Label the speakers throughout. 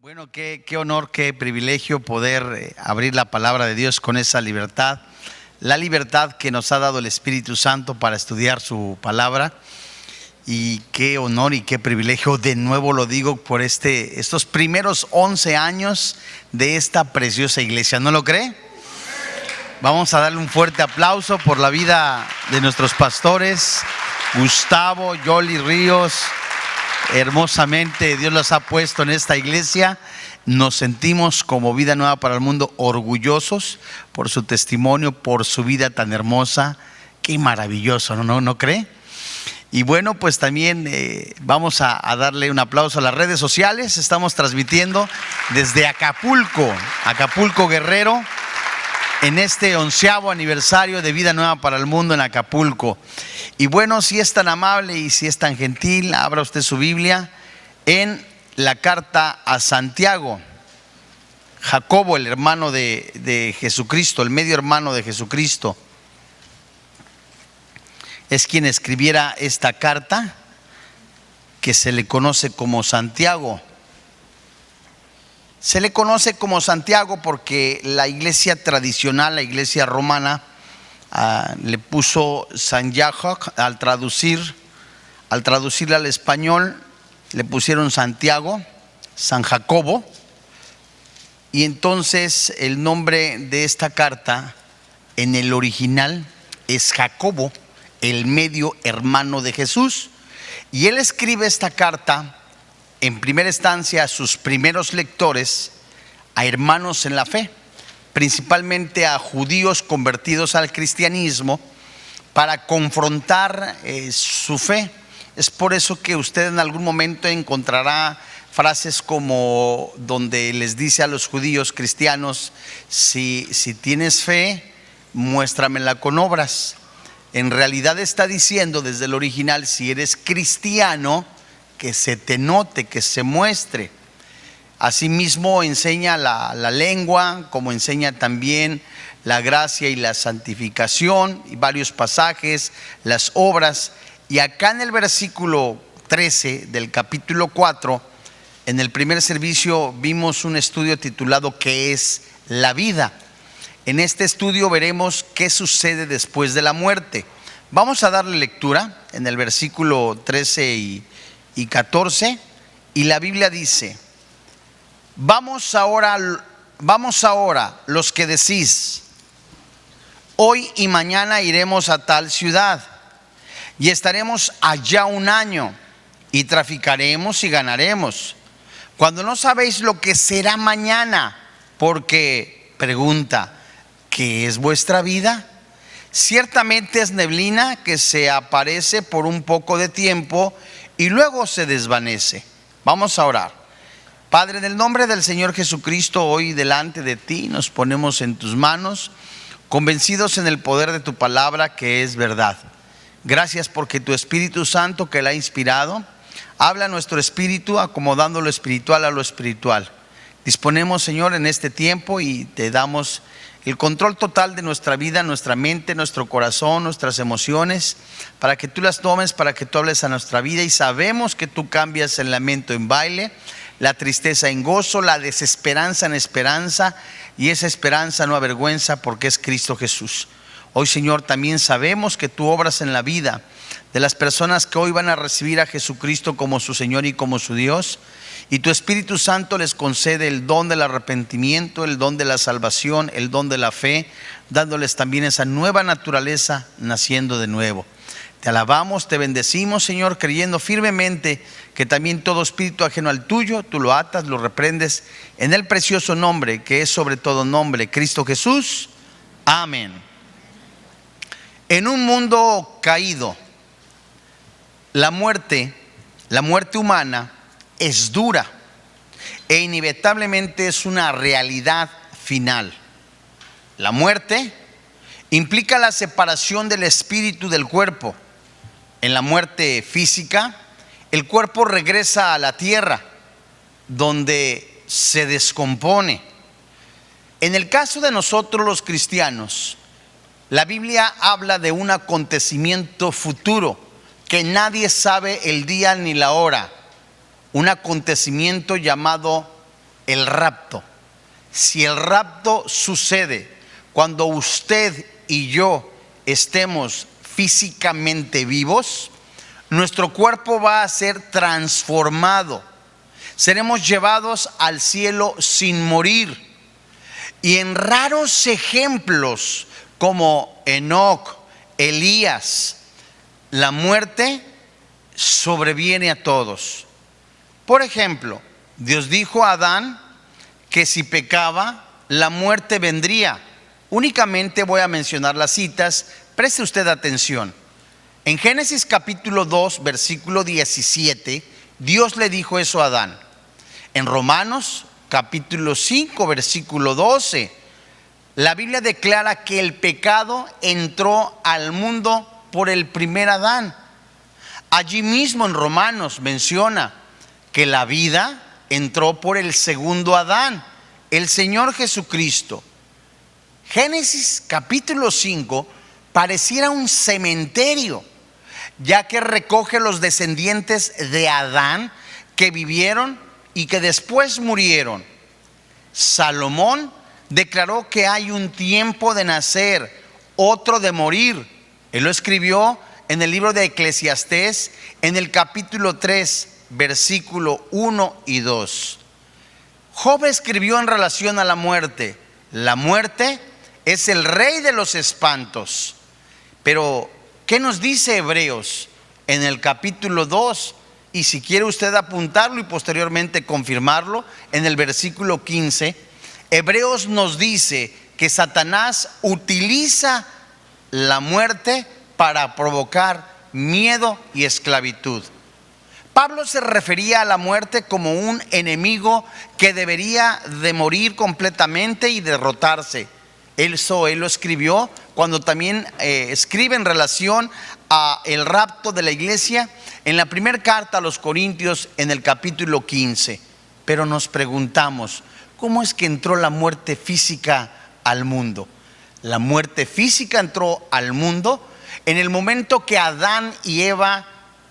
Speaker 1: Bueno, qué honor, qué privilegio poder abrir la palabra de Dios con esa libertad. La libertad que nos ha dado el Espíritu Santo para estudiar su palabra. Y qué honor y qué privilegio, de nuevo lo digo, por estos primeros 11 años de esta preciosa iglesia. ¿No lo cree? Vamos a darle un fuerte aplauso por la vida de nuestros pastores, Gustavo, Yoli Ríos. Hermosamente Dios los ha puesto en esta iglesia. Nos sentimos como Vida Nueva para el Mundo orgullosos por su testimonio, por su vida tan hermosa. Qué maravilloso, ¿no cree? Y bueno, pues también vamos a darle un aplauso a las redes sociales. Estamos transmitiendo desde Acapulco, Guerrero, en este 11º aniversario de Vida Nueva para el Mundo en Acapulco. Y bueno, si es tan amable y si es tan gentil, abra usted su Biblia en la carta a Santiago. Jacobo, el hermano de Jesucristo, el medio hermano de Jesucristo, es quien escribiera esta carta que se le conoce como Santiago. Se le conoce como Santiago porque la iglesia tradicional, la iglesia romana, le puso Santiago al traducirla al español, le pusieron Santiago, San Jacobo. Y entonces el nombre de esta carta en el original es Jacobo, el medio hermano de Jesús. Y él escribe esta carta en primera instancia a sus primeros lectores, a hermanos en la fe, principalmente a judíos convertidos al cristianismo, para confrontar su fe. Es por eso que usted en algún momento encontrará frases como donde les dice a los judíos cristianos: si tienes fe, muéstramela con obras. En realidad está diciendo desde el original: si eres cristiano, que se te note, que se muestre. Asimismo enseña la lengua, como enseña también la gracia y la santificación, y varios pasajes, las obras. Y acá en el versículo 13 del capítulo 4, en el primer servicio vimos un estudio titulado ¿Qué es la vida? En este estudio veremos qué sucede después de la muerte. Vamos a darle lectura en el versículo 13 y 14, y la Biblia dice: Vamos ahora los que decís, hoy y mañana iremos a tal ciudad y estaremos allá un año y traficaremos y ganaremos, cuando no sabéis lo que será mañana. Porque pregunta: ¿qué es vuestra vida? Ciertamente es neblina que se aparece por un poco de tiempo y luego se desvanece. Vamos a orar. Padre, en el nombre del Señor Jesucristo, hoy delante de ti nos ponemos en tus manos, convencidos en el poder de tu palabra, que es verdad. Gracias porque tu Espíritu Santo, que la ha inspirado, habla a nuestro espíritu, acomodando lo espiritual a lo espiritual. Disponemos, Señor, en este tiempo y te damos el control total de nuestra vida, nuestra mente, nuestro corazón, nuestras emociones, para que tú las tomes, para que tú hables a nuestra vida. Y sabemos que tú cambias el lamento en baile, la tristeza en gozo, la desesperanza en esperanza, y esa esperanza no avergüenza, porque es Cristo Jesús. Hoy, Señor, también sabemos que tú obras en la vida de las personas que hoy van a recibir a Jesucristo como su Señor y como su Dios, y tu Espíritu Santo les concede el don del arrepentimiento, el don de la salvación, el don de la fe, dándoles también esa nueva naturaleza, naciendo de nuevo. Te alabamos, te bendecimos, Señor, creyendo firmemente que también todo espíritu ajeno al tuyo, tú lo atas, lo reprendes, en el precioso nombre que es sobre todo nombre, Cristo Jesús. Amén. En un mundo caído, la muerte humana es dura e inevitablemente es una realidad final. La muerte implica la separación del espíritu del cuerpo. En la muerte física, el cuerpo regresa a la tierra, donde se descompone. En el caso de nosotros los cristianos, la Biblia habla de un acontecimiento futuro que nadie sabe el día ni la hora. Un acontecimiento llamado el rapto. Si el rapto sucede cuando usted y yo estemos físicamente vivos, nuestro cuerpo va a ser transformado. Seremos llevados al cielo sin morir. Y en raros ejemplos como Enoc, Elías, la muerte sobreviene a todos. Por ejemplo, Dios dijo a Adán que si pecaba, la muerte vendría. Únicamente voy a mencionar las citas, preste usted atención. En Génesis capítulo 2, versículo 17, Dios le dijo eso a Adán. En Romanos capítulo 5, versículo 12, la Biblia declara que el pecado entró al mundo por el primer Adán. Allí mismo en Romanos menciona que la vida entró por el segundo Adán, el Señor Jesucristo. Génesis capítulo 5 pareciera un cementerio, ya que recoge los descendientes de Adán que vivieron y que después murieron. Salomón declaró que hay un tiempo de nacer, otro de morir. Él lo escribió en el libro de Eclesiastés, en el capítulo 3, versículo 1 y 2. Job escribió en relación a la muerte: la muerte es el rey de los espantos. Pero, ¿qué nos dice Hebreos en el capítulo 2? Y si quiere usted apuntarlo y posteriormente confirmarlo, en el versículo 15, Hebreos nos dice que Satanás utiliza la muerte para provocar miedo y esclavitud. Pablo se refería a la muerte como un enemigo que debería de morir completamente y derrotarse. Él lo escribió cuando también escribe en relación a el rapto de la iglesia en la primera carta a los Corintios, en el capítulo 15. Pero nos preguntamos, ¿cómo es que entró la muerte física al mundo? La muerte física entró al mundo en el momento que Adán y Eva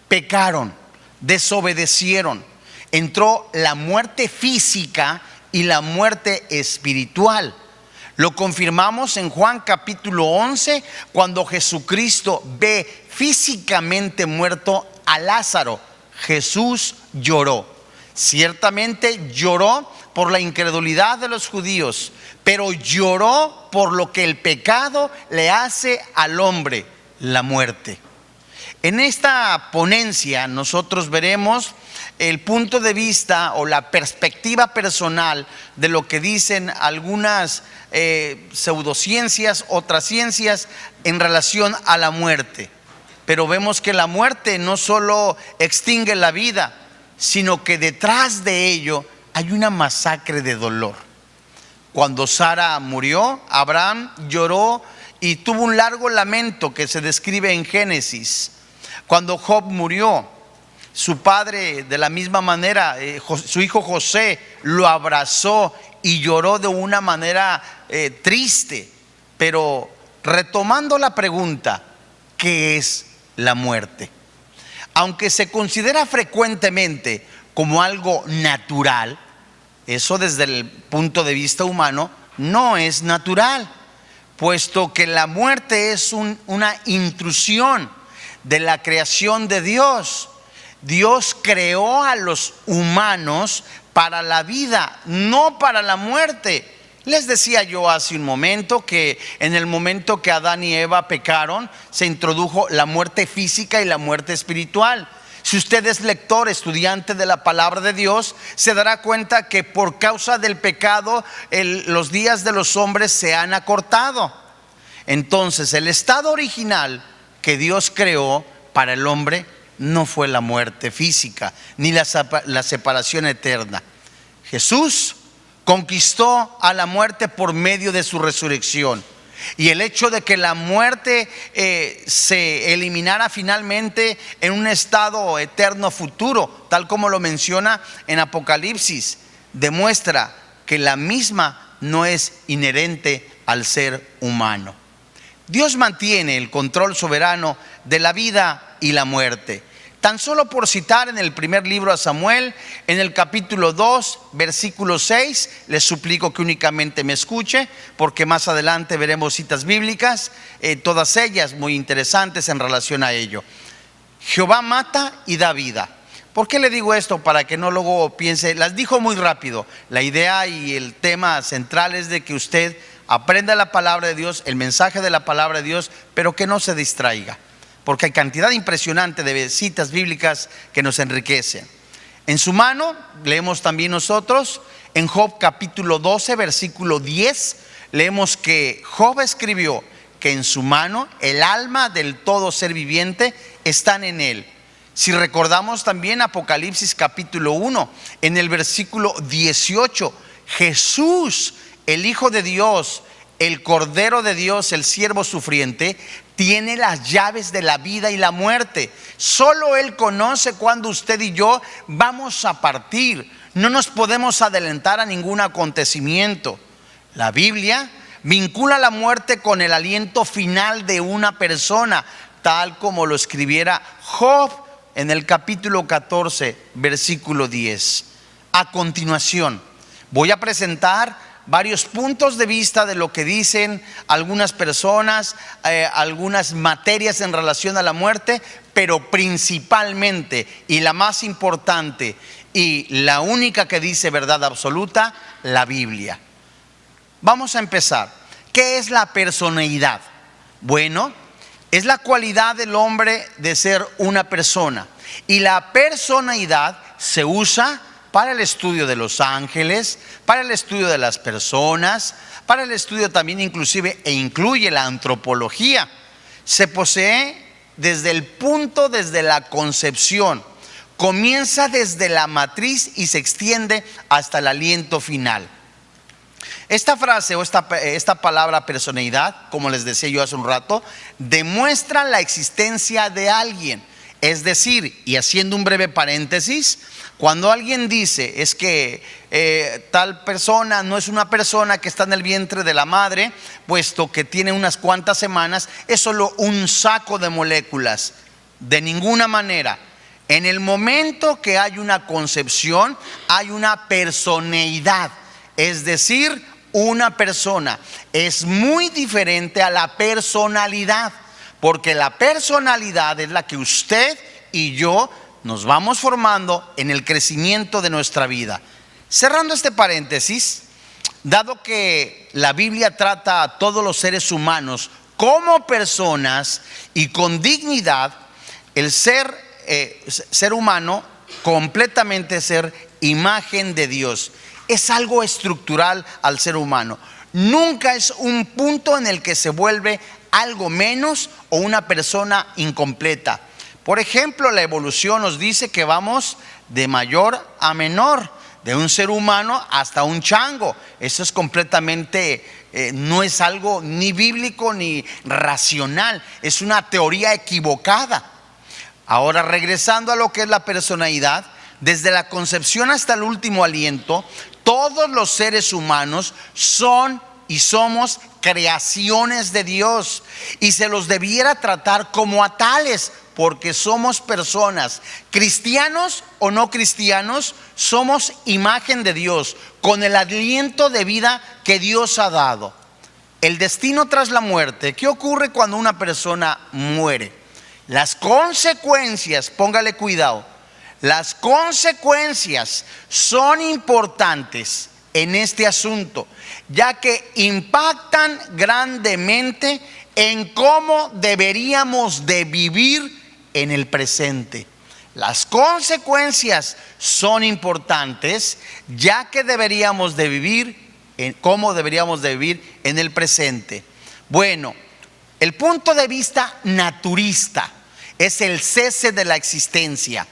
Speaker 1: pecaron, desobedecieron. Entró la muerte física y la muerte espiritual. Lo confirmamos en Juan capítulo 11, cuando Jesucristo ve físicamente muerto a Lázaro. Jesús lloró. Ciertamente lloró por la incredulidad de los judíos, pero lloró por lo que el pecado le hace al hombre, la muerte. En esta ponencia nosotros veremos el punto de vista o la perspectiva personal de lo que dicen algunas pseudociencias, otras ciencias en relación a la muerte. Pero vemos que la muerte no solo extingue la vida, sino que detrás de ello hay una masacre de dolor. Cuando Sara murió, Abraham lloró y tuvo un largo lamento que se describe en Génesis. Cuando Job murió, su padre de la misma manera, su hijo José lo abrazó y lloró de una manera triste. Pero retomando la pregunta, ¿qué es la muerte? Aunque se considera frecuentemente como algo natural, eso desde el punto de vista humano no es natural, puesto que la muerte es una intrusión de la creación de Dios. Dios creó a los humanos para la vida, no para la muerte. Les decía yo hace un momento que en el momento que Adán y Eva pecaron, se introdujo la muerte física y la muerte espiritual. Si usted es lector, estudiante de la palabra de Dios, se dará cuenta que por causa del pecado los días de los hombres se han acortado. Entonces, el estado original que Dios creó para el hombre no fue la muerte física ni la separación eterna. Jesús conquistó a la muerte por medio de su resurrección. Y el hecho de que la muerte se eliminara finalmente en un estado eterno futuro, tal como lo menciona en Apocalipsis, demuestra que la misma no es inherente al ser humano. Dios mantiene el control soberano de la vida y la muerte. Tan solo por citar en el primer libro a Samuel, en el capítulo 2, versículo 6, les suplico que únicamente me escuche, porque más adelante veremos citas bíblicas, todas ellas muy interesantes en relación a ello. Jehová mata y da vida. ¿Por qué le digo esto? Para que no luego piense, las dijo muy rápido. La idea y el tema central es de que usted aprenda la palabra de Dios, el mensaje de la palabra de Dios, pero que no se distraiga, porque hay cantidad impresionante de citas bíblicas que nos enriquecen. En su mano, leemos también nosotros, en Job capítulo 12, versículo 10, leemos que Job escribió que en su mano el alma del todo ser viviente están en él. Si recordamos también Apocalipsis capítulo 1, en el versículo 18, Jesús, el Hijo de Dios, el Cordero de Dios, el siervo sufriente, tiene las llaves de la vida y la muerte. Solo Él conoce cuándo usted y yo vamos a partir. No nos podemos adelantar a ningún acontecimiento. La Biblia vincula la muerte con el aliento final de una persona, tal como lo escribiera Job en el capítulo 14, versículo 10. A continuación, voy a presentar varios puntos de vista de lo que dicen algunas personas, algunas materias en relación a la muerte, pero principalmente y la más importante y la única que dice verdad absoluta, la Biblia. Vamos a empezar. ¿Qué es la personalidad? Bueno, es la cualidad del hombre de ser una persona, y la personalidad se usa para el estudio de los ángeles, para el estudio de las personas, para el estudio también inclusive e incluye la antropología. Se posee desde la concepción, comienza desde la matriz y se extiende hasta el aliento final. Esta frase o esta palabra personalidad, como les decía yo hace un rato, demuestra la existencia de alguien. Es decir, y haciendo un breve paréntesis, cuando alguien dice es que tal persona no es una persona que está en el vientre de la madre, puesto que tiene unas cuantas semanas, es solo un saco de moléculas. De ninguna manera. En el momento que hay una concepción, hay una personalidad, es decir, una persona. Es muy diferente a la personalidad, porque la personalidad es la que usted y yo nos vamos formando en el crecimiento de nuestra vida. Cerrando este paréntesis, dado que la Biblia trata a todos los seres humanos como personas y con dignidad, el ser humano, completamente ser imagen de Dios, es algo estructural al ser humano. Nunca es un punto en el que se vuelve algo menos o una persona incompleta. Por ejemplo, la evolución nos dice que vamos de mayor a menor, de un ser humano hasta un chango. Eso es completamente, no es algo ni bíblico ni racional, es una teoría equivocada. Ahora, regresando a lo que es la personalidad, desde la concepción hasta el último aliento, todos los seres humanos son y somos creaciones de Dios, y se los debiera tratar como a tales, porque somos personas, cristianos o no cristianos, somos imagen de Dios, con el aliento de vida que Dios ha dado. El destino tras la muerte. ¿Qué ocurre cuando una persona muere? Las consecuencias, póngale cuidado, las consecuencias son importantes en este asunto, ya que impactan grandemente en cómo deberíamos de vivir en el presente. Las consecuencias son importantes, ya que deberíamos de vivir en cómo deberíamos de vivir en el presente. Bueno, el punto de vista naturista es el cese de la existencia.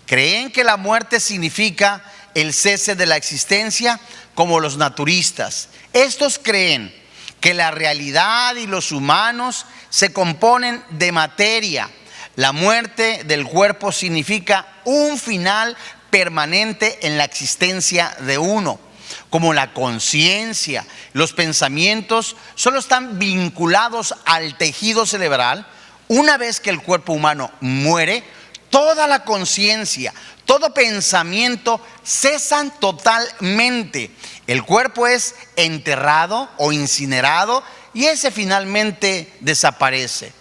Speaker 1: ¿Creen que la muerte significa el cese de la existencia? Como los naturistas. Estos creen que la realidad y los humanos se componen de materia. La muerte del cuerpo significa un final permanente en la existencia de uno. Como la conciencia, los pensamientos solo están vinculados al tejido cerebral. Una vez que el cuerpo humano muere, toda la conciencia, todo pensamiento cesan totalmente. El cuerpo es enterrado o incinerado y ese finalmente desaparece.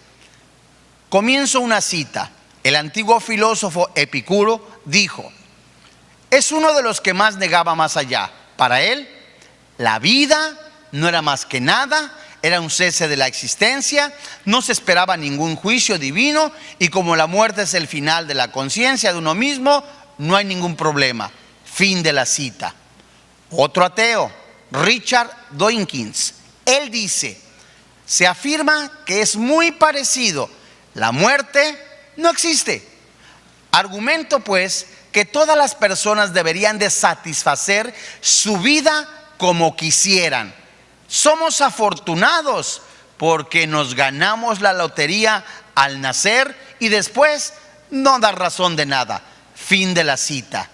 Speaker 1: Comienzo una cita. El antiguo filósofo Epicuro dijo: es uno de los que más negaba más allá. Para él, la vida no era más que nada, era un cese de la existencia, no se esperaba ningún juicio divino, y como la muerte es el final de la conciencia de uno mismo, no hay ningún problema. Fin de la cita. Otro ateo, Richard Dawkins, él dice: se afirma que es muy parecido, la muerte no existe. Argumento pues que todas las personas deberían de satisfacer su vida como quisieran. Somos afortunados porque nos ganamos la lotería al nacer y después no da razón de nada. Fin de la cita.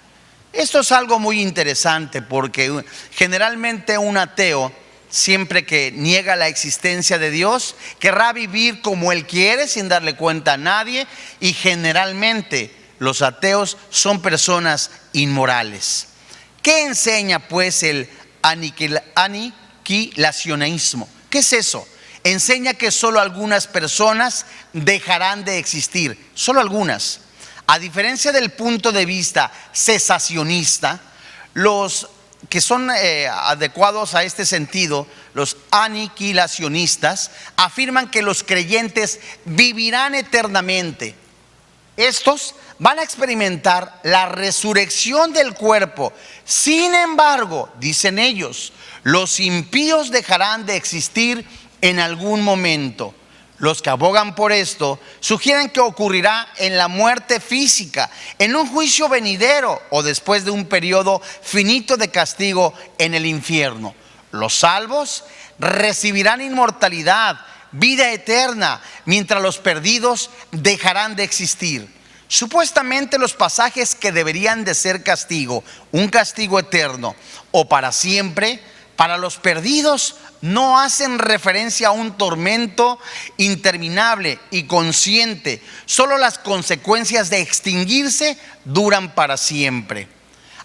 Speaker 1: Esto es algo muy interesante porque generalmente un ateo, siempre que niega la existencia de Dios, querrá vivir como él quiere sin darle cuenta a nadie, y generalmente los ateos son personas inmorales. ¿Qué enseña pues el aniquilacionismo? ¿Qué es eso? Enseña que solo algunas personas dejarán de existir, solo algunas. A diferencia del punto de vista cesacionista, los que son adecuados a este sentido, los aniquilacionistas, afirman que los creyentes vivirán eternamente. Estos van a experimentar la resurrección del cuerpo. Sin embargo, dicen ellos, los impíos dejarán de existir en algún momento. Los que abogan por esto sugieren que ocurrirá en la muerte física, en un juicio venidero o después de un periodo finito de castigo en el infierno. Los salvos recibirán inmortalidad, vida eterna, mientras los perdidos dejarán de existir. Supuestamente los pasajes que deberían de ser castigo, un castigo eterno o para siempre, para los perdidos no hacen referencia a un tormento interminable y consciente. Solo las consecuencias de extinguirse duran para siempre.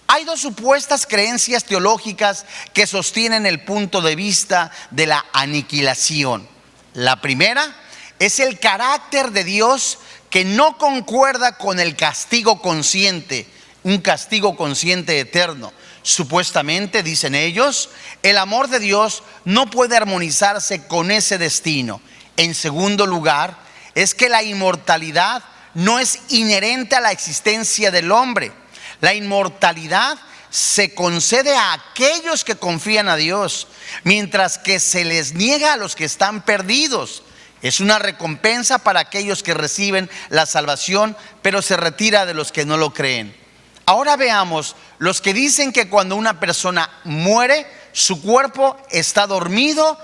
Speaker 1: Hay dos supuestas creencias teológicas que sostienen el punto de vista de la aniquilación. La primera es el carácter de Dios que no concuerda con el castigo consciente, un castigo consciente eterno. Supuestamente, dicen ellos, el amor de Dios no puede armonizarse con ese destino. En segundo lugar, es que la inmortalidad no es inherente a la existencia del hombre. La inmortalidad se concede a aquellos que confían a Dios, mientras que se les niega a los que están perdidos. Es una recompensa para aquellos que reciben la salvación, pero se retira de los que no lo creen. Ahora veamos los que dicen que cuando una persona muere, su cuerpo está dormido.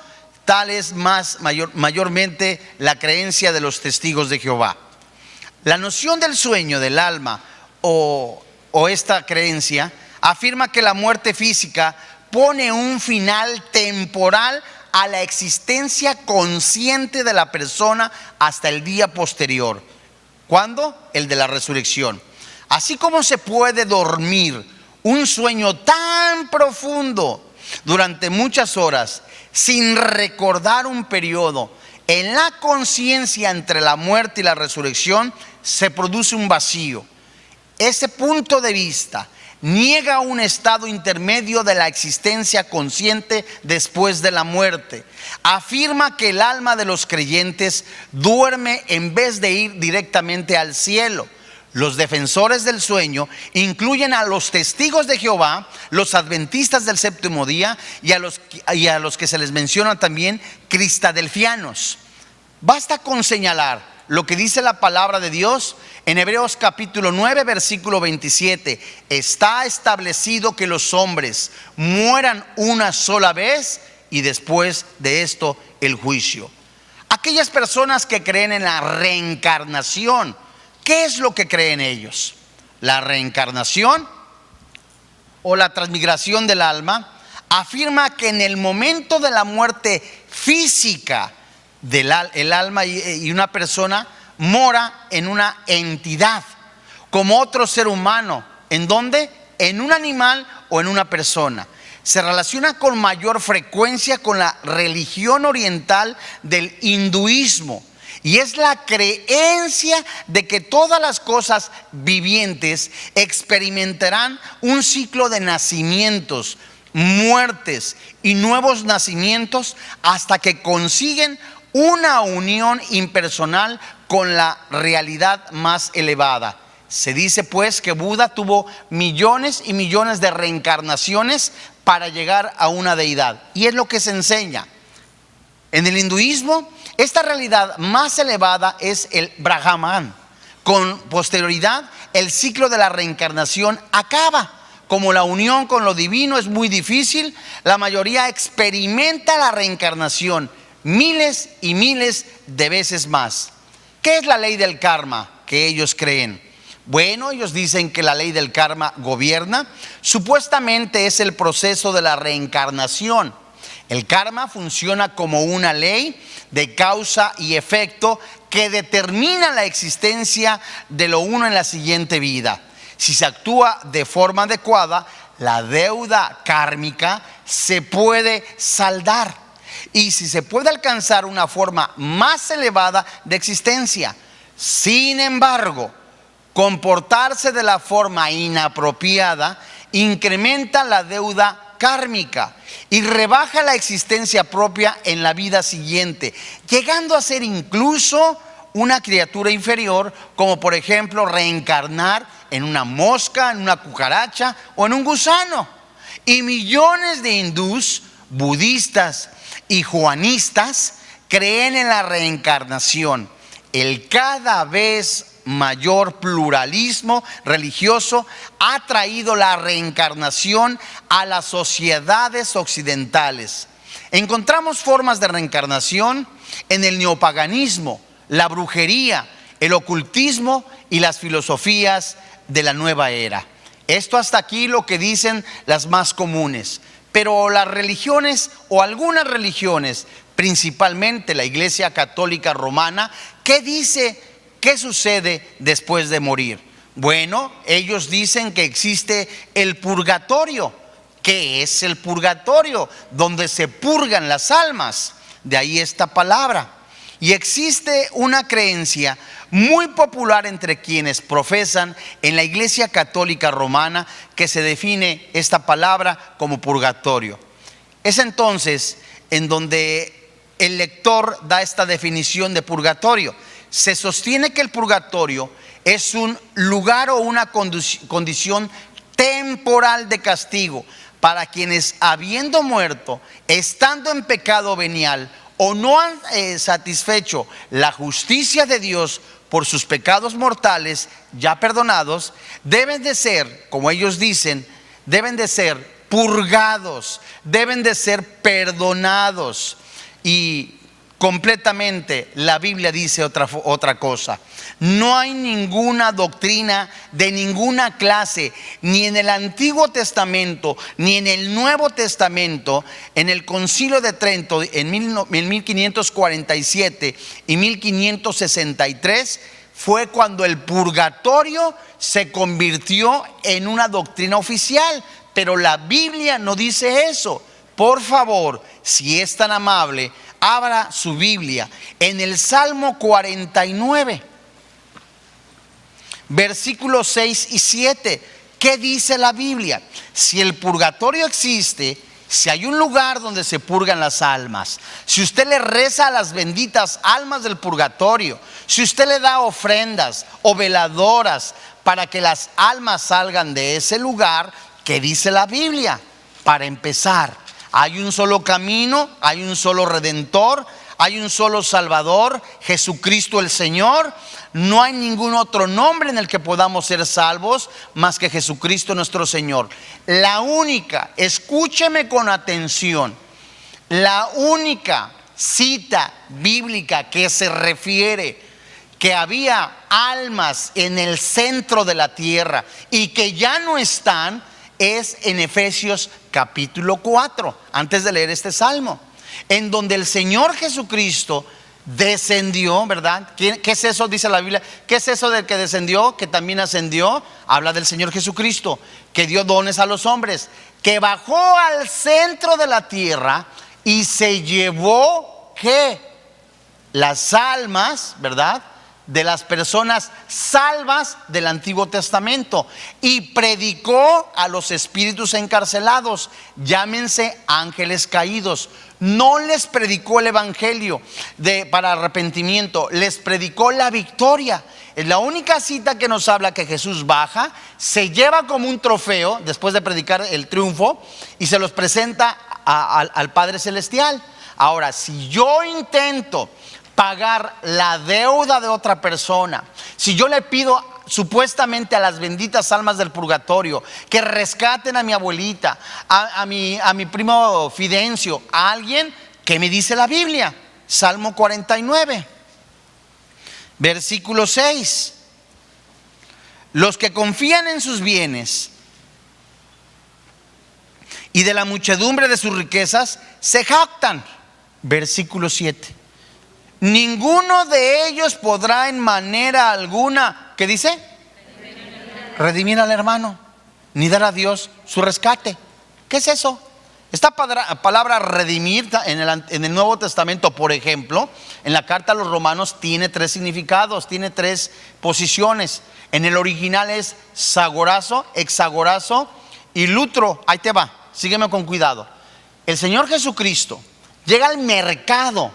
Speaker 1: Tal es mayormente la creencia de los testigos de Jehová. La noción del sueño del alma o esta creencia afirma que la muerte física pone un final temporal a la existencia consciente de la persona hasta el día posterior. ¿Cuándo? El de la resurrección. Así como se puede dormir un sueño tan profundo durante muchas horas sin recordar un periodo, en la conciencia entre la muerte y la resurrección se produce un vacío. Ese punto de vista niega un estado intermedio de la existencia consciente después de la muerte. Afirma que el alma de los creyentes duerme en vez de ir directamente al cielo. Los defensores del sueño incluyen a los testigos de Jehová, los adventistas del séptimo día y a los que se les menciona también cristadelfianos. Basta con señalar lo que dice la palabra de Dios en Hebreos capítulo 9 versículo 27. Está establecido que los hombres mueran una sola vez y después de esto el juicio. Aquellas personas que creen en la reencarnación, ¿qué es lo que creen ellos? La reencarnación o la transmigración del alma afirma que en el momento de la muerte física el alma y una persona mora en una entidad. como otro ser humano. ¿En dónde? En un animal o en una persona. Se relaciona con mayor frecuencia con la religión oriental del hinduismo. Y es la creencia de que todas las cosas vivientes experimentarán un ciclo de nacimientos, muertes y nuevos nacimientos hasta que consiguen una unión impersonal con la realidad más elevada. Se dice pues que Buda tuvo millones y millones de reencarnaciones para llegar a una deidad. Y es lo que se enseña. En el hinduismo, esta realidad más elevada es el Brahman. Con posterioridad, el ciclo de la reencarnación acaba. Como la unión con lo divino es muy difícil, la mayoría experimenta la reencarnación miles y miles de veces más. ¿Qué es la ley del karma que ellos creen? Bueno, ellos dicen que la ley del karma gobierna. Supuestamente es el proceso de la reencarnación. El karma funciona como una ley de causa y efecto que determina la existencia de lo uno en la siguiente vida. Si se actúa de forma adecuada, la deuda kármica se puede saldar. Y si se puede alcanzar una forma más elevada de existencia. Sin embargo, comportarse de la forma inapropiada incrementa la deuda kármica y rebaja la existencia propia en la vida siguiente, llegando a ser incluso una criatura inferior, como por ejemplo reencarnar en una mosca, en una cucaracha o en un gusano. Y millones de hindús, budistas y juanistas creen en la reencarnación. El cada vez mayor pluralismo religioso ha traído la reencarnación a las sociedades occidentales. Encontramos formas de reencarnación en el neopaganismo, la brujería, el ocultismo y las filosofías de la nueva era. Esto hasta aquí lo que dicen las más comunes. Pero las religiones o algunas religiones, principalmente la Iglesia Católica Romana, ¿qué dice? ¿Qué sucede después de morir? Bueno, ellos dicen que existe el purgatorio. ¿Qué es el purgatorio? Donde se purgan las almas. De ahí esta palabra. Y existe una creencia muy popular entre quienes profesan en la Iglesia Católica Romana que se define esta palabra como purgatorio. Es entonces en donde el lector da esta definición de purgatorio. Se sostiene que el purgatorio es un lugar o una condición temporal de castigo para quienes, habiendo muerto, estando en pecado venial o no han satisfecho la justicia de Dios por sus pecados mortales ya perdonados, deben de ser, como ellos dicen, deben de ser purgados, deben de ser perdonados. Y completamente la Biblia dice otra cosa. No hay ninguna doctrina de ninguna clase, ni en el Antiguo Testamento ni en el Nuevo Testamento. En el Concilio de Trento en 1547 y 1563 fue cuando el purgatorio se convirtió en una doctrina oficial. Pero la Biblia no dice eso. Por favor, si es tan amable, abra su Biblia en el Salmo 49, versículos 6 y 7. ¿Qué dice la Biblia? Si el purgatorio existe, si hay un lugar donde se purgan las almas, si usted le reza a las benditas almas del purgatorio, si usted le da ofrendas o veladoras para que las almas salgan de ese lugar, ¿qué dice la Biblia? Para empezar, hay un solo camino, hay un solo redentor, hay un solo Salvador, Jesucristo el Señor. No hay ningún otro nombre en el que podamos ser salvos más que Jesucristo nuestro Señor. La única, escúcheme con atención, la única cita bíblica que se refiere que había almas en el centro de la tierra y que ya no están, es en Efesios capítulo 4, antes de leer este salmo, en donde el Señor Jesucristo descendió, ¿verdad? ¿Qué es eso? Dice la Biblia. ¿Qué es eso del que descendió? Que también ascendió. Habla del Señor Jesucristo, que dio dones a los hombres, que bajó al centro de la tierra y se llevó, ¿qué? Las almas, ¿verdad?, de las personas salvas del Antiguo Testamento, y predicó a los espíritus encarcelados, llámense ángeles caídos. No les predicó el evangelio para arrepentimiento, les predicó la victoria. Es la única cita que nos habla que Jesús baja, se lleva como un trofeo después de predicar el triunfo y se los presenta al Padre Celestial. Ahora, si yo intento pagar la deuda de otra persona, si yo le pido supuestamente a las benditas almas del purgatorio que rescaten a mi abuelita, a mi primo Fidencio, a alguien, ¿qué me dice la Biblia? Salmo 49, versículo 6. Los que confían en sus bienes y de la muchedumbre de sus riquezas se jactan. Versículo 7. Ninguno de ellos podrá en manera alguna, ¿qué dice? Redimir al hermano, ni dar a Dios su rescate. ¿Qué es eso? Esta palabra redimir en el Nuevo Testamento, por ejemplo, en la carta a los Romanos, tiene tres significados, tiene tres posiciones. En el original es sagorazo, exagorazo y lutro. Ahí te va, sígueme con cuidado. El Señor Jesucristo llega al mercado,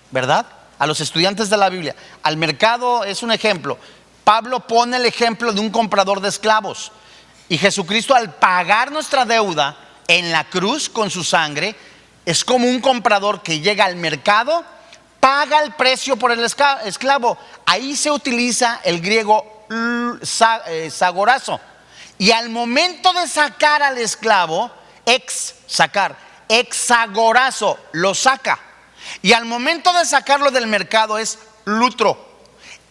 Speaker 1: ¿verdad? A los estudiantes de la Biblia, al mercado es un ejemplo. Pablo pone el ejemplo de un comprador de esclavos, y Jesucristo, al pagar nuestra deuda en la cruz con su sangre, es como un comprador que llega al mercado, paga el precio por el esclavo. Ahí se utiliza el griego sagorazo, y al momento de sacar al esclavo, exagorazo, lo saca. Y al momento de sacarlo del mercado es lutro.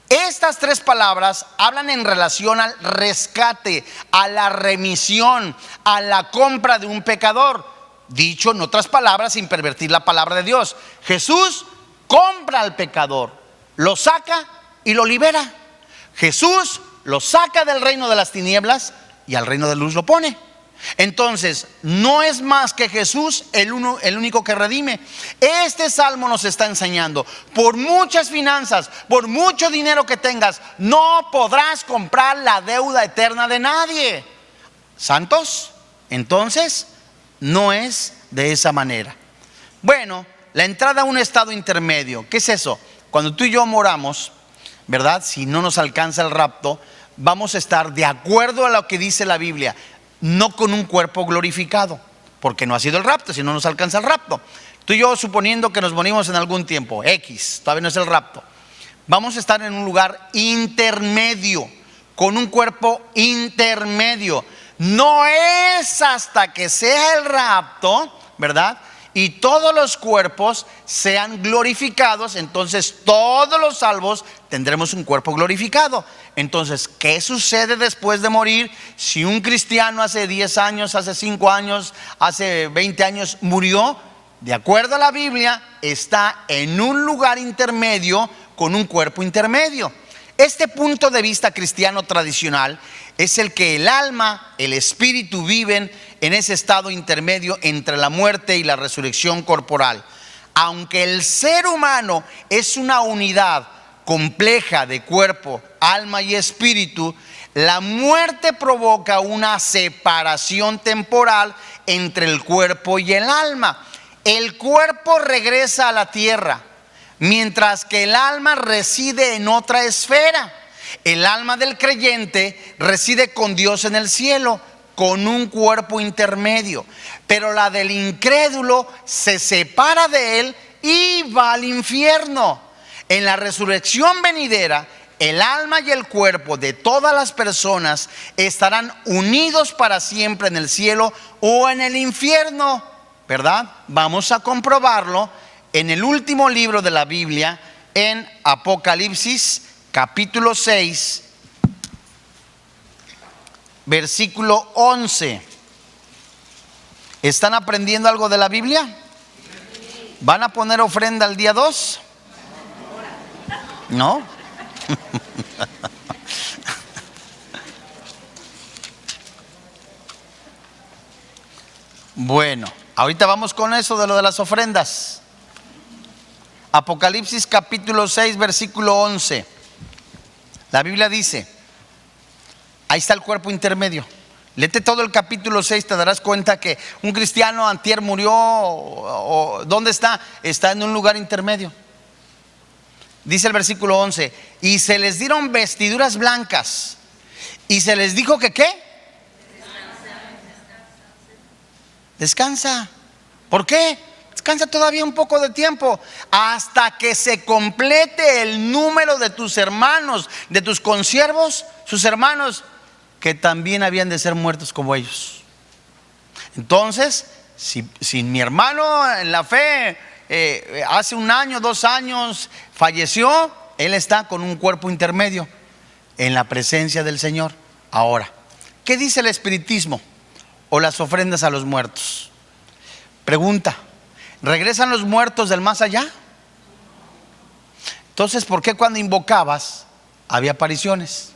Speaker 1: Estas tres palabras hablan en relación al rescate, a la remisión, a la compra de un pecador. Dicho en otras palabras, sin pervertir la palabra de Dios, Jesús compra al pecador, lo saca y lo libera. Jesús lo saca del reino de las tinieblas y al reino de luz lo pone. Entonces, no es más que Jesús el único que redime. Este salmo nos está enseñando: por muchas finanzas, por mucho dinero que tengas, no podrás comprar la deuda eterna de nadie. ¿Santos? Entonces, no es de esa manera. Bueno, la entrada a un estado intermedio, ¿qué es eso? Cuando tú y yo moramos, ¿verdad? Si no nos alcanza el rapto, vamos a estar de acuerdo a lo que dice la Biblia, no con un cuerpo glorificado, porque no ha sido el rapto, si no nos alcanza el rapto. Tú y yo, suponiendo que nos morimos en algún tiempo X, todavía no es el rapto, vamos a estar en un lugar intermedio, con un cuerpo intermedio. No es hasta que sea el rapto, ¿verdad?, y todos los cuerpos sean glorificados, entonces todos los salvos tendremos un cuerpo glorificado. Entonces, ¿qué sucede después de morir? Si un cristiano hace 10 años, hace 5 años, hace 20 años murió, de acuerdo a la Biblia, está en un lugar intermedio con un cuerpo intermedio. Este punto de vista cristiano tradicional es el que el alma, el espíritu viven en ese estado intermedio entre la muerte y la resurrección corporal. Aunque el ser humano es una unidad compleja de cuerpo, alma y espíritu, la muerte provoca una separación temporal entre el cuerpo y el alma. El cuerpo regresa a la tierra, mientras que el alma reside en otra esfera. El alma del creyente reside con Dios en el cielo, con un cuerpo intermedio, pero la del incrédulo se separa de él y va al infierno. En la resurrección venidera, el alma y el cuerpo de todas las personas estarán unidos para siempre en el cielo o en el infierno, ¿verdad? Vamos a comprobarlo en el último libro de la Biblia, en Apocalipsis capítulo 6, versículo 11. ¿Están aprendiendo algo de la Biblia? ¿Van a poner ofrenda el día 2? ¿No? Bueno, ahorita vamos con eso de lo de las ofrendas. Apocalipsis capítulo 6, versículo 11. La Biblia dice, ahí está el cuerpo intermedio. Léete todo el capítulo 6, te darás cuenta que un cristiano antier murió, ¿dónde está? Está en un lugar intermedio. Dice el versículo 11, y se les dieron vestiduras blancas, y se les dijo que ¿qué? Descansa. ¿Por qué? Descansa todavía un poco de tiempo, hasta que se complete el número de tus hermanos, de tus consiervos, sus hermanos, que también habían de ser muertos como ellos. Entonces, si mi hermano en la fe hace 1 año, 2 años falleció, él está con un cuerpo intermedio en la presencia del Señor. Ahora, ¿qué dice el espiritismo o las ofrendas a los muertos? Pregunta, ¿regresan los muertos del más allá? Entonces, ¿por qué cuando invocabas había apariciones?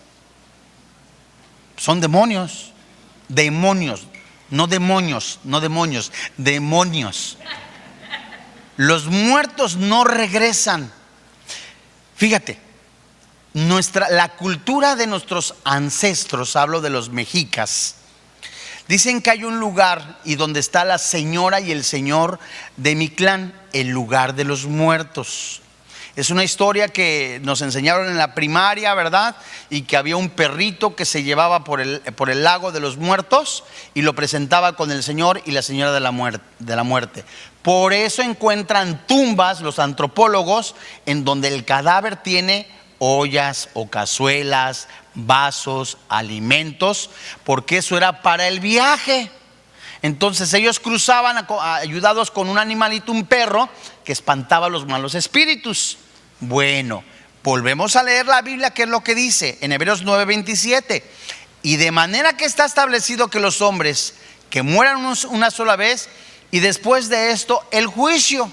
Speaker 1: Son demonios, demonios, no demonios, no demonios, demonios. Los muertos no regresan. Fíjate, la cultura de nuestros ancestros, hablo de los mexicas, dicen que hay un lugar y donde está la señora y el señor de mi clan, el lugar de los muertos. Es una historia que nos enseñaron en la primaria, ¿verdad? Y que había un perrito que se llevaba por el lago de los muertos y lo presentaba con el señor y la señora de la muerte. Por eso encuentran tumbas los antropólogos en donde el cadáver tiene ollas o cazuelas, vasos, alimentos, porque eso era para el viaje. Entonces ellos cruzaban ayudados con un animalito, un perro, que espantaba a los malos espíritus. Bueno, volvemos a leer la Biblia, ¿qué es lo que dice? En Hebreos 9:27. Y de manera que está establecido que los hombres que mueran una sola vez, y después de esto el juicio.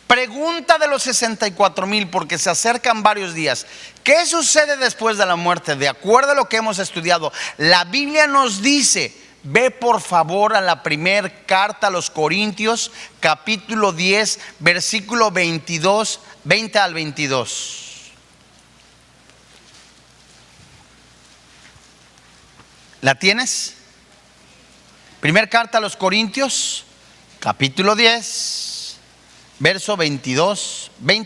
Speaker 1: Pregunta de los 64,000, porque se acercan varios días. ¿Qué sucede después de la muerte? De acuerdo a lo que hemos estudiado, la Biblia nos dice, ve por favor a la primer carta a los Corintios, capítulo 10, versículo 20 al 22. ¿La tienes? Primer carta a los Corintios, capítulo 10, verso 20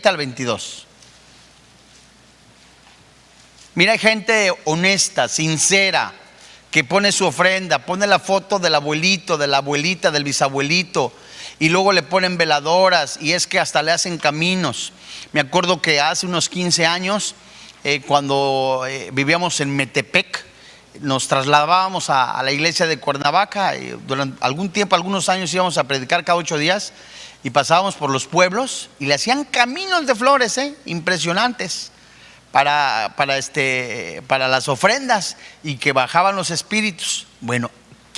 Speaker 1: al 22. Mira, hay gente honesta, sincera, que pone su ofrenda, pone la foto del abuelito, de la abuelita, del bisabuelito, y luego le ponen veladoras, y es que hasta le hacen caminos. Me acuerdo que hace unos 15 años, cuando vivíamos en Metepec, nos trasladábamos a la iglesia de Cuernavaca, y durante algún tiempo, algunos años íbamos a predicar cada 8 días, y pasábamos por los pueblos, y le hacían caminos de flores, impresionantes, para las ofrendas, y que bajaban los espíritus. Bueno,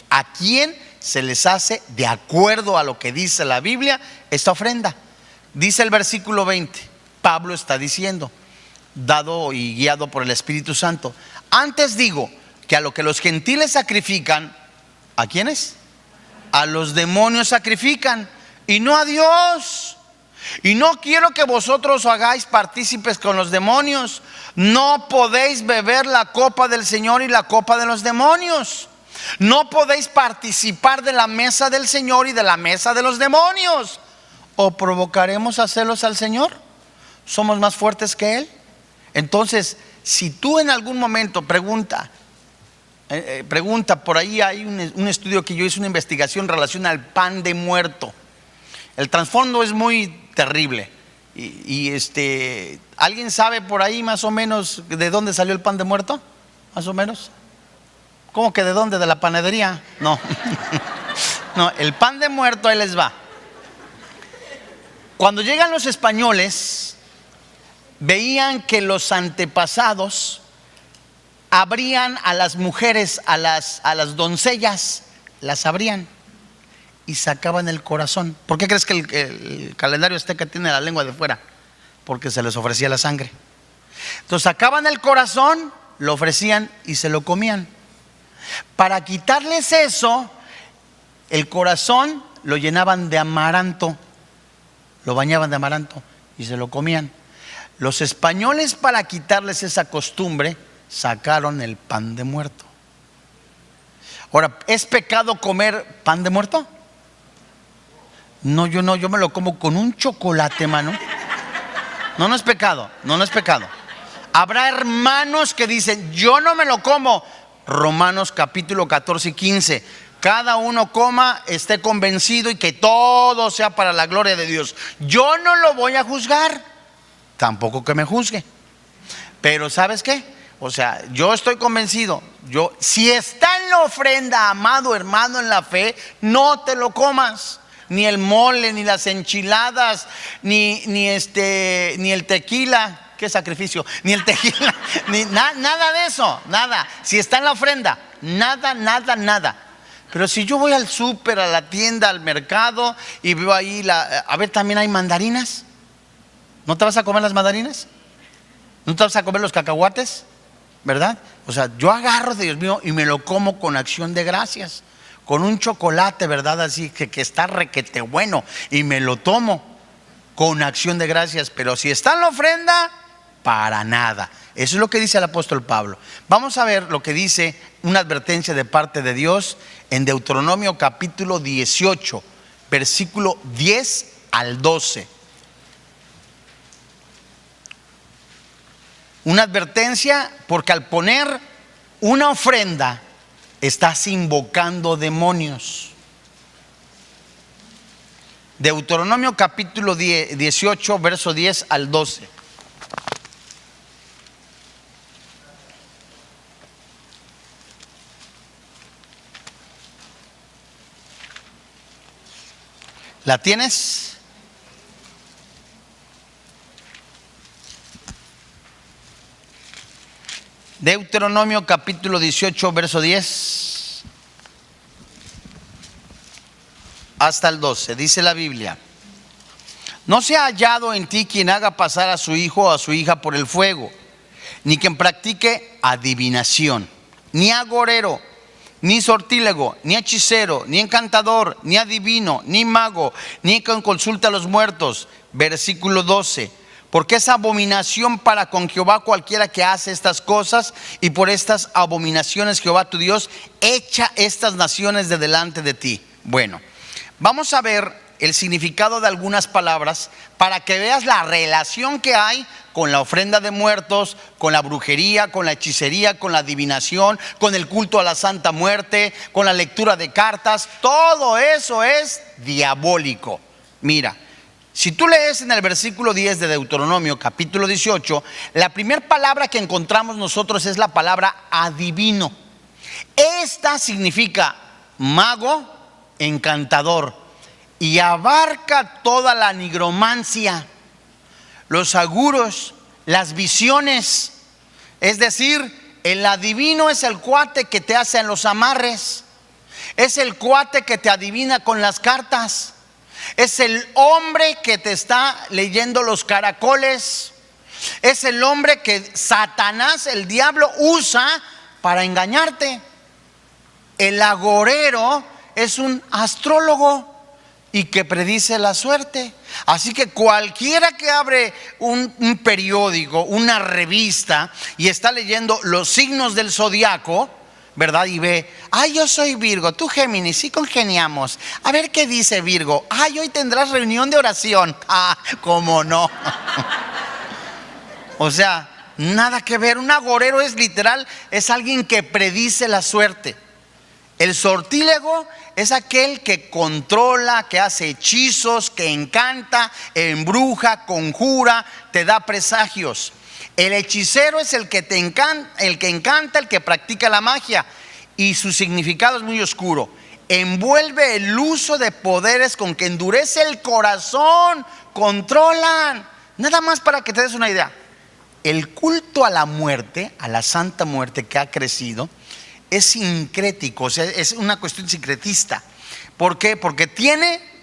Speaker 1: ¿a quién se les hace de acuerdo a lo que dice la Biblia esta ofrenda? Dice el versículo 20, Pablo está diciendo, dado y guiado por el Espíritu Santo: antes digo que a lo que los gentiles sacrifican, ¿a quiénes? A los demonios sacrifican, y no a Dios. Y no quiero que vosotros hagáis partícipes con los demonios. No podéis beber la copa del Señor y la copa de los demonios. No podéis participar de la mesa del Señor y de la mesa de los demonios. ¿O provocaremos a celos al Señor? ¿Somos más fuertes que Él? Entonces, si tú en algún momento pregunta, por ahí hay un estudio que yo hice, una investigación en relación al pan de muerto. El trasfondo es muy terrible. ¿Alguien sabe por ahí más o menos de dónde salió el pan de muerto? Más o menos. ¿Cómo que de dónde? ¿De la panadería? No. No, el pan de muerto, ahí les va. Cuando llegan los españoles, veían que los antepasados abrían a las mujeres, a las doncellas, las abrían y sacaban el corazón. ¿Por qué crees que el calendario azteca tiene la lengua de fuera? Porque se les ofrecía la sangre. Entonces sacaban el corazón, lo ofrecían y se lo comían. Para quitarles eso, el corazón lo llenaban de amaranto, lo bañaban de amaranto y se lo comían. Los españoles, para quitarles esa costumbre, sacaron el pan de muerto. Ahora, ¿es pecado comer pan de muerto? No, yo me lo como con un chocolate, mano. No es pecado, no es pecado. Habrá hermanos que dicen, yo no me lo como. Romanos capítulo 14 y 15. Cada uno coma, esté convencido y que todo sea para la gloria de Dios. Yo no lo voy a juzgar, tampoco que me juzgue. Pero ¿sabes qué? O sea, yo estoy convencido. Si está en la ofrenda, amado hermano en la fe, no te lo comas. Ni el mole, ni las enchiladas, ni el tequila. ¿Qué sacrificio? Ni el tequila, nada de eso, nada. Si está en la ofrenda, nada. Pero si yo voy al súper, a la tienda, al mercado y veo ahí a ver, también hay mandarinas. ¿No te vas a comer las mandarinas? ¿No te vas a comer los cacahuates? ¿Verdad? O sea, yo agarro, Dios mío, y me lo como con acción de gracias, con un chocolate, ¿verdad? Así que está requete bueno, y me lo tomo con acción de gracias. Pero si está en la ofrenda, para nada. Eso es lo que dice el apóstol Pablo. Vamos a ver lo que dice una advertencia de parte de Dios en Deuteronomio capítulo 18, versículo 10 al 12. Una advertencia porque al poner una ofrenda estás invocando demonios. Deuteronomio capítulo 18, verso 10 al 12. ¿La tienes? Deuteronomio capítulo 18, verso 10 hasta el 12. Dice la Biblia: no se ha hallado en ti quien haga pasar a su hijo o a su hija por el fuego, ni quien practique adivinación, ni agorero, ni sortílego, ni hechicero, ni encantador, ni adivino, ni mago, ni quien consulta a los muertos. Versículo 12. Porque es abominación para con Jehová cualquiera que hace estas cosas, y por estas abominaciones Jehová tu Dios echa estas naciones de delante de ti. Bueno, vamos a ver el significado de algunas palabras para que veas la relación que hay con la ofrenda de muertos, con la brujería, con la hechicería, con la adivinación, con el culto a la Santa Muerte, con la lectura de cartas. Todo eso es diabólico. Mira, si tú lees en el versículo 10 de Deuteronomio capítulo 18, la primera palabra que encontramos nosotros es la palabra adivino. Esta significa mago, encantador, y abarca toda la nigromancia, los auguros, las visiones. Es decir, el adivino es el cuate que te hace en los amarres, es el cuate que te adivina con las cartas, es el hombre que te está leyendo los caracoles, es el hombre que Satanás, el diablo, usa para engañarte. El agorero es un astrólogo y que predice la suerte. Así que cualquiera que abre un periódico, una revista, y está leyendo los signos del zodiaco, ¿verdad? Y ve, ay, yo soy Virgo, tú Géminis, sí congeniamos. A ver qué dice Virgo. Ay, hoy tendrás reunión de oración. Ah, cómo no. O sea, nada que ver. Un agorero es literal, es alguien que predice la suerte. El sortílego es aquel que controla, que hace hechizos, que encanta, embruja, conjura, te da presagios. El hechicero es el que encanta, el que practica la magia, y su significado es muy oscuro. Envuelve el uso de poderes con que endurece el corazón, controlan. Nada más para que te des una idea. El culto a la muerte, a la Santa Muerte que ha crecido, es sincrético, o sea, es una cuestión sincretista. ¿Por qué? Porque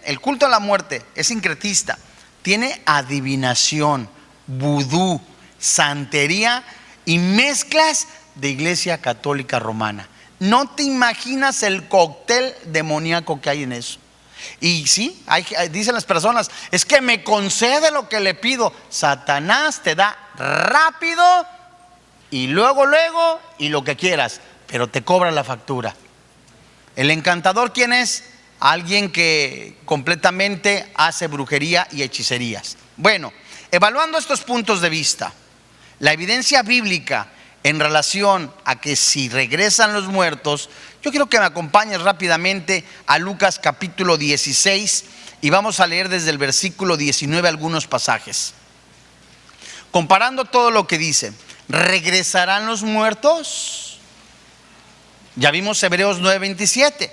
Speaker 1: el culto a la muerte es sincretista, tiene adivinación, vudú, santería y mezclas de Iglesia Católica Romana. No te imaginas el cóctel demoníaco que hay en eso. Y sí, dicen las personas, es que me concede lo que le pido. Satanás te da rápido y luego y lo que quieras, pero te cobra la factura. El encantador, ¿quién es? Alguien que completamente hace brujería y hechicerías. Bueno, evaluando estos puntos de vista, la evidencia bíblica en relación a que si regresan los muertos, yo quiero que me acompañes rápidamente a Lucas capítulo 16 y vamos a leer desde el versículo 19 algunos pasajes. Comparando todo lo que dice, ¿regresarán los muertos? Ya vimos Hebreos 9:27.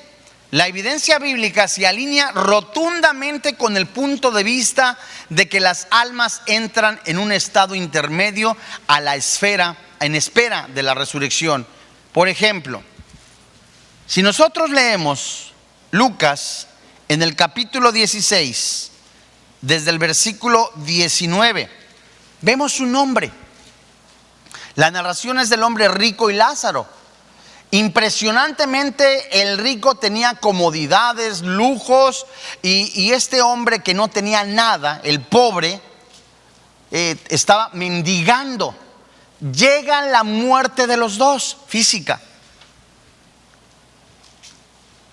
Speaker 1: La evidencia bíblica se alinea rotundamente con el punto de vista de que las almas entran en un estado intermedio a la esfera, en espera de la resurrección. Por ejemplo, si nosotros leemos Lucas en el capítulo 16, desde el versículo 19, vemos un hombre. La narración es del hombre rico y Lázaro. Impresionantemente el rico tenía comodidades, lujos, y este hombre que no tenía nada, el pobre, estaba mendigando. Llega la muerte de los dos, física.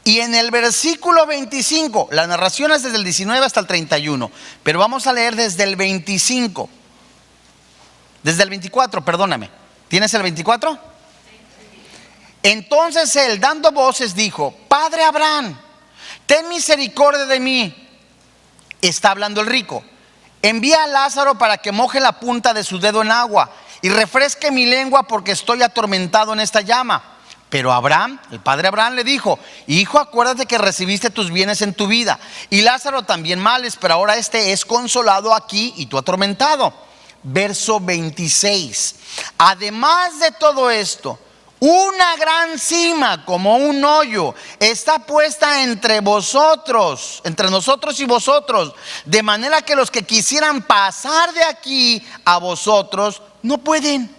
Speaker 1: Y en el versículo 25, la narración es desde el 19 hasta el 31, pero vamos a leer desde el 25. Desde el 24, perdóname. ¿Tienes el 24? Entonces él, dando voces, dijo: Padre Abraham, ten misericordia de mí. Está hablando el rico. Envía a Lázaro para que moje la punta de su dedo en agua y refresque mi lengua, porque estoy atormentado en esta llama. Pero Abraham, el padre Abraham, le dijo: Hijo, acuérdate que recibiste tus bienes en tu vida, y Lázaro también males, pero ahora este es consolado aquí y tú atormentado. Verso 26. Además de todo esto, una gran cima, como un hoyo, está puesta entre vosotros, entre nosotros y vosotros, de manera que los que quisieran pasar de aquí a vosotros no pueden,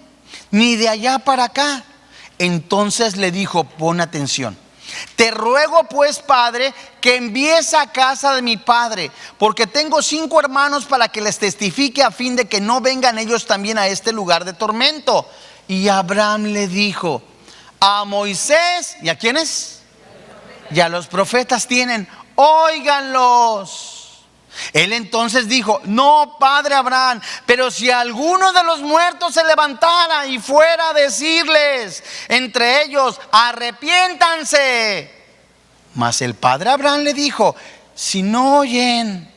Speaker 1: ni de allá para acá. Entonces le dijo: pon atención. Te ruego pues, Padre, que envíes a casa de mi padre, porque tengo 5 hermanos, para que les testifique, a fin de que no vengan ellos también a este lugar de tormento. Y Abraham le dijo: a Moisés, ¿y a quiénes? Y a los profetas tienen, óiganlos. Él entonces dijo: no, padre Abraham, pero si alguno de los muertos se levantara y fuera a decirles entre ellos: arrepiéntanse. Mas el padre Abraham le dijo: si no oyen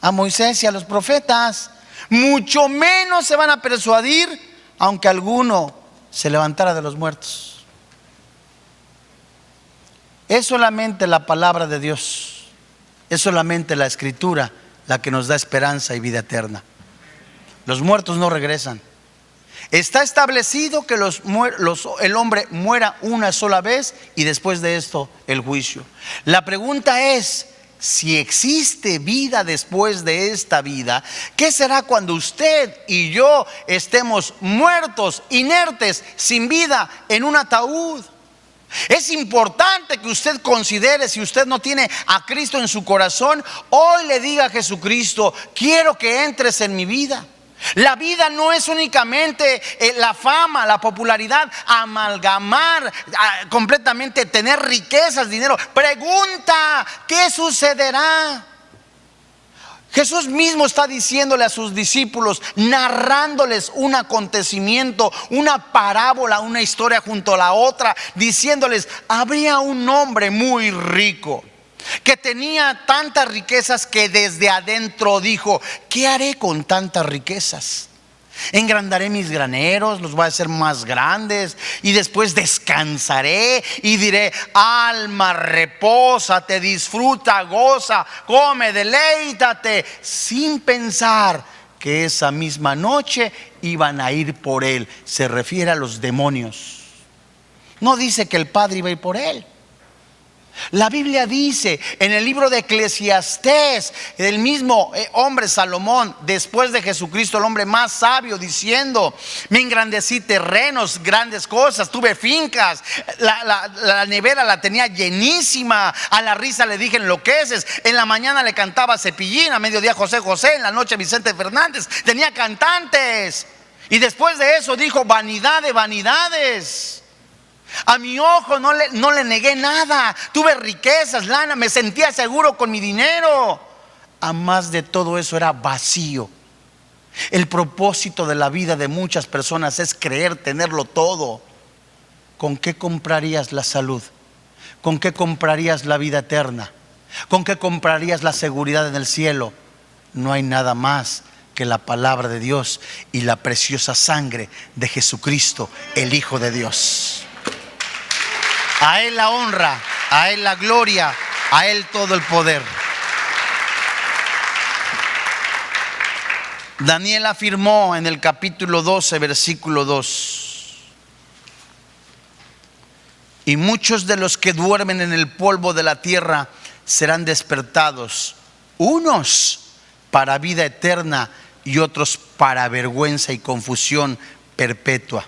Speaker 1: a Moisés y a los profetas, mucho menos se van a persuadir, aunque alguno se levantara de los muertos. Es solamente la palabra de Dios, es solamente la escritura la que nos da esperanza y vida eterna. Los muertos no regresan. Está establecido que el hombre muera una sola vez y después de esto el juicio. La pregunta es: si existe vida después de esta vida, ¿qué será cuando usted y yo estemos muertos, inertes, sin vida, en un ataúd? Es importante que usted considere, si usted no tiene a Cristo en su corazón, hoy le diga a Jesucristo: quiero que entres en mi vida. La vida no es únicamente la fama, la popularidad, amalgamar completamente, tener riquezas, dinero. Pregunta: ¿qué sucederá? Jesús mismo está diciéndole a sus discípulos, narrándoles un acontecimiento, una parábola, una historia junto a la otra, diciéndoles: habría un hombre muy rico que tenía tantas riquezas que desde adentro dijo: ¿qué haré con tantas riquezas? Engrandaré mis graneros, los voy a hacer más grandes, y después descansaré y diré: alma, repósate, disfruta, goza, come, deleítate, sin pensar que esa misma noche iban a ir por él. Se refiere a los demonios. No dice que el padre iba a ir por él. La Biblia dice en el libro de Eclesiastés, el mismo hombre Salomón, después de Jesucristo, el hombre más sabio, diciendo: me engrandecí terrenos, grandes cosas, tuve fincas, la nevera la tenía llenísima, a la risa le dije enloqueces, en la mañana le cantaba Cepillín, a mediodía José José, en la noche Vicente Fernández, tenía cantantes. Y después de eso dijo: vanidad de vanidades. A mi ojo no le negué nada. Tuve riquezas, lana, me sentía seguro con mi dinero. A más de todo eso era vacío. El propósito de la vida de muchas personas es creer tenerlo todo. ¿Con qué comprarías la salud? ¿Con qué comprarías la vida eterna? ¿Con qué comprarías la seguridad en el cielo? No hay nada más que la palabra de Dios y la preciosa sangre de Jesucristo, el Hijo de Dios. A Él la honra, a Él la gloria, a Él todo el poder. Daniel afirmó en el capítulo 12, versículo 2: y muchos de los que duermen en el polvo de la tierra serán despertados, unos para vida eterna y otros para vergüenza y confusión perpetua.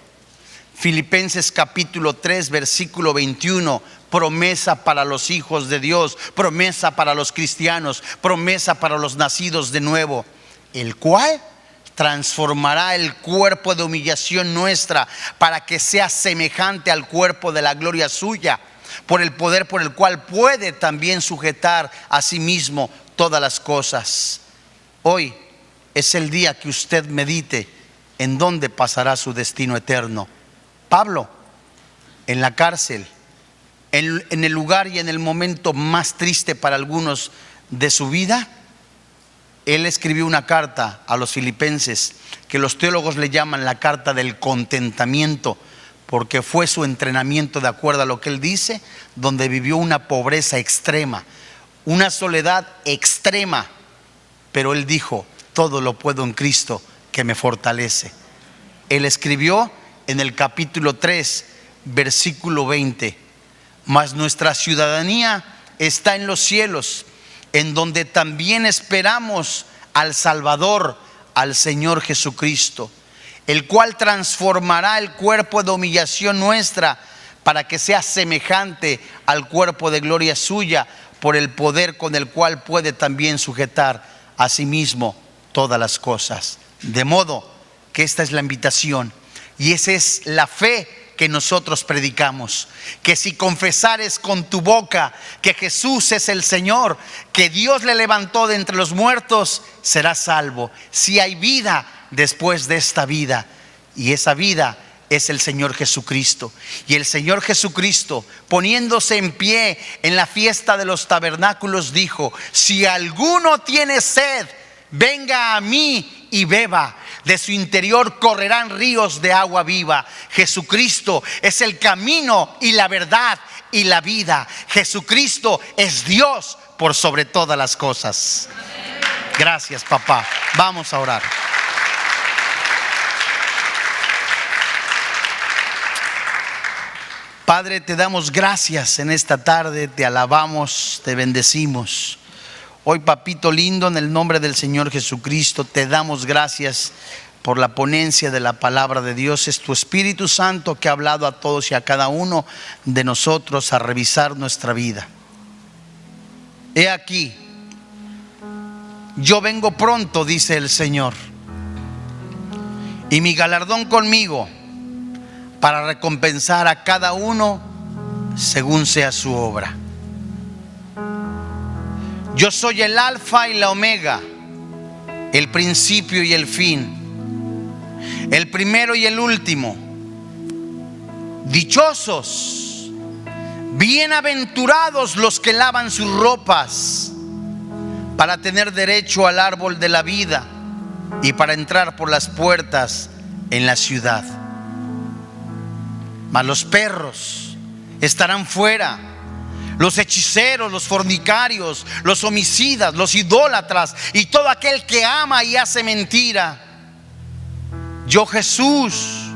Speaker 1: Filipenses capítulo 3, versículo 21, promesa para los hijos de Dios, promesa para los cristianos, promesa para los nacidos de nuevo, el cual transformará el cuerpo de humillación nuestra para que sea semejante al cuerpo de la gloria suya, por el poder por el cual puede también sujetar a sí mismo todas las cosas. Hoy es el día que usted medite en dónde pasará su destino eterno. Pablo, en la cárcel, en el lugar y en el momento más triste para algunos de su vida, él escribió una carta a los filipenses que los teólogos le llaman la carta del contentamiento, porque fue su entrenamiento, de acuerdo a lo que él dice, donde vivió una pobreza extrema, una soledad extrema, pero él dijo: todo lo puedo en Cristo que me fortalece. Él escribió en el capítulo 3, versículo 20: mas nuestra ciudadanía está en los cielos, en donde también esperamos al Salvador, al Señor Jesucristo, el cual transformará el cuerpo de humillación nuestra para que sea semejante al cuerpo de gloria suya, por el poder con el cual puede también sujetar a sí mismo todas las cosas. De modo que esta es la invitación y esa es la fe que nosotros predicamos: que si confesares con tu boca que Jesús es el Señor, que Dios le levantó de entre los muertos, serás salvo. Si hay vida después de esta vida, y esa vida es el Señor Jesucristo. Y el Señor Jesucristo, poniéndose en pie en la fiesta de los tabernáculos, dijo: si alguno tiene sed, venga a mí y beba. De su interior correrán ríos de agua viva. Jesucristo es el camino y la verdad y la vida. Jesucristo es Dios por sobre todas las cosas. Gracias, papá. Vamos a orar. Padre, te damos gracias en esta tarde, te alabamos, te bendecimos. Hoy, papito lindo, en el nombre del Señor Jesucristo, te damos gracias por la ponencia de la palabra de Dios. Es tu Espíritu Santo que ha hablado a todos y a cada uno de nosotros a revisar nuestra vida. He aquí, yo vengo pronto, dice el Señor, y mi galardón conmigo, para recompensar a cada uno según sea su obra. Yo soy el alfa y la omega, el principio y el fin, el primero y el último. Dichosos, bienaventurados los que lavan sus ropas, para tener derecho al árbol de la vida y para entrar por las puertas en la ciudad. Mas los perros estarán fuera, los hechiceros, los fornicarios, los homicidas, los idólatras y todo aquel que ama y hace mentira. Yo, Jesús,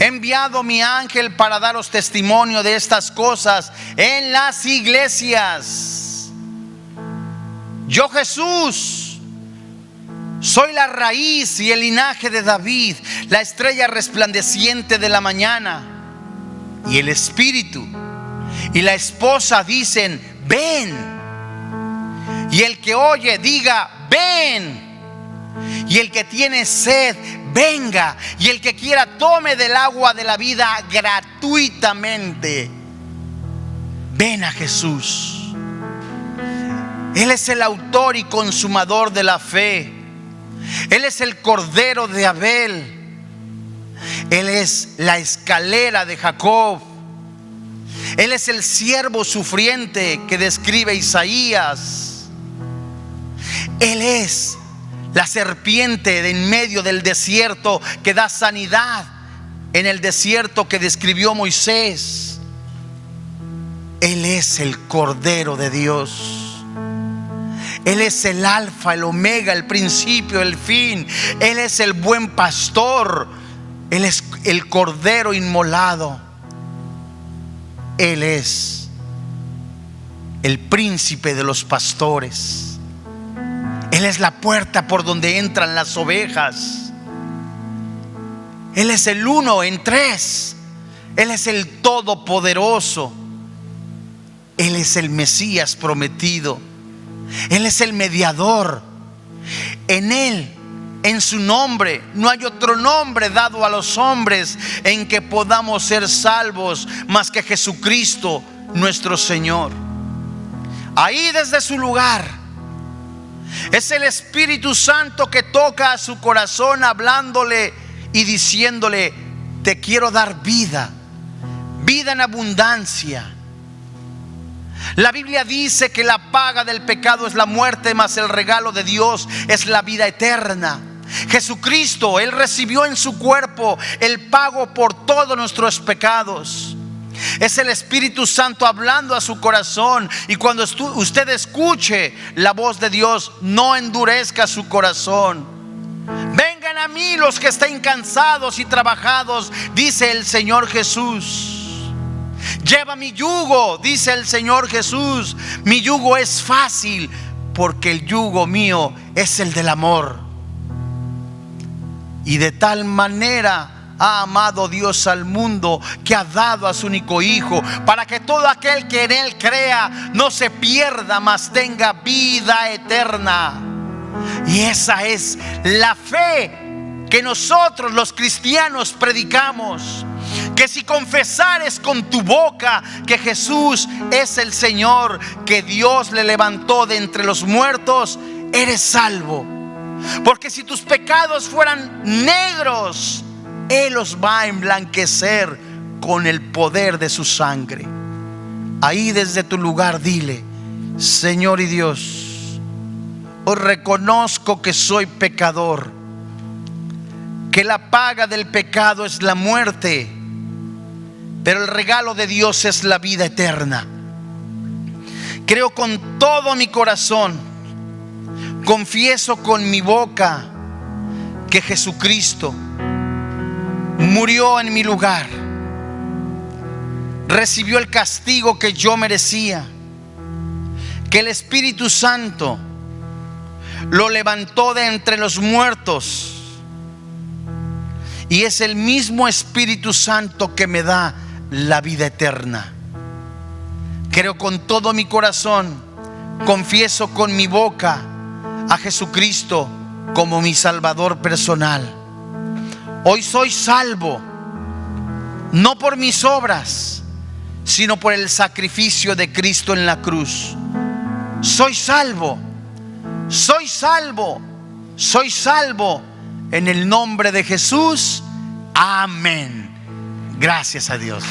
Speaker 1: He enviado mi ángel para daros testimonio de estas cosas en las iglesias. Yo, Jesús, soy la raíz y el linaje de David, la estrella resplandeciente de la mañana. Y el Espíritu y la esposa dicen: ven. Y el que oye diga: ven. Y el que tiene sed, venga. Y el que quiera, tome del agua de la vida gratuitamente. Ven a Jesús. Él es el autor y consumador de la fe. Él es el Cordero de Abel. Él es la escalera de Jacob. Él es el siervo sufriente que describe Isaías. Él es la serpiente de en medio del desierto que da sanidad en el desierto que describió Moisés. Él es el Cordero de Dios. Él es el alfa, el omega, el principio, el fin. Él es el buen pastor. Él es el Cordero inmolado. Él es el príncipe de los pastores. Él es la puerta por donde entran las ovejas. Él es el uno en tres. Él es el todopoderoso. Él es el Mesías prometido. Él es el mediador. En Él, en su nombre, no hay otro nombre dado a los hombres en que podamos ser salvos más que Jesucristo nuestro Señor. Ahí desde su lugar es el Espíritu Santo que toca a su corazón, hablándole y diciéndole: te quiero dar vida, vida en abundancia. La Biblia dice que la paga del pecado es la muerte, mas el regalo de Dios es la vida eterna. Jesucristo, Él recibió en su cuerpo el pago por todos nuestros pecados. Es el Espíritu Santo hablando a su corazón. Y cuando usted escuche la voz de Dios, no endurezca su corazón. Vengan a mí los que estén cansados y trabajados, dice el Señor Jesús. Lleva mi yugo, dice el Señor Jesús. Mi yugo es fácil, porque el yugo mío es el del amor. Y de tal manera ha amado Dios al mundo, que ha dado a su único Hijo, para que todo aquel que en Él crea no se pierda, mas tenga vida eterna. Y esa es la fe que nosotros los cristianos predicamos: que si confesares con tu boca que Jesús es el Señor, que Dios le levantó de entre los muertos, eres salvo. Porque si tus pecados fueran negros, Él los va a emblanquecer con el poder de su sangre. Ahí desde tu lugar dile: Señor y Dios, hoy reconozco que soy pecador, que la paga del pecado es la muerte, pero el regalo de Dios es la vida eterna. Creo con todo mi corazón, confieso con mi boca que Jesucristo murió en mi lugar, recibió el castigo que yo merecía, que el Espíritu Santo lo levantó de entre los muertos, y es el mismo Espíritu Santo que me da la vida eterna. Creo con todo mi corazón, confieso con mi boca a Jesucristo como mi Salvador personal. Hoy soy salvo, no por mis obras, sino por el sacrificio de Cristo en la cruz. Soy salvo, soy salvo, soy salvo en el nombre de Jesús. Amén. Gracias a Dios.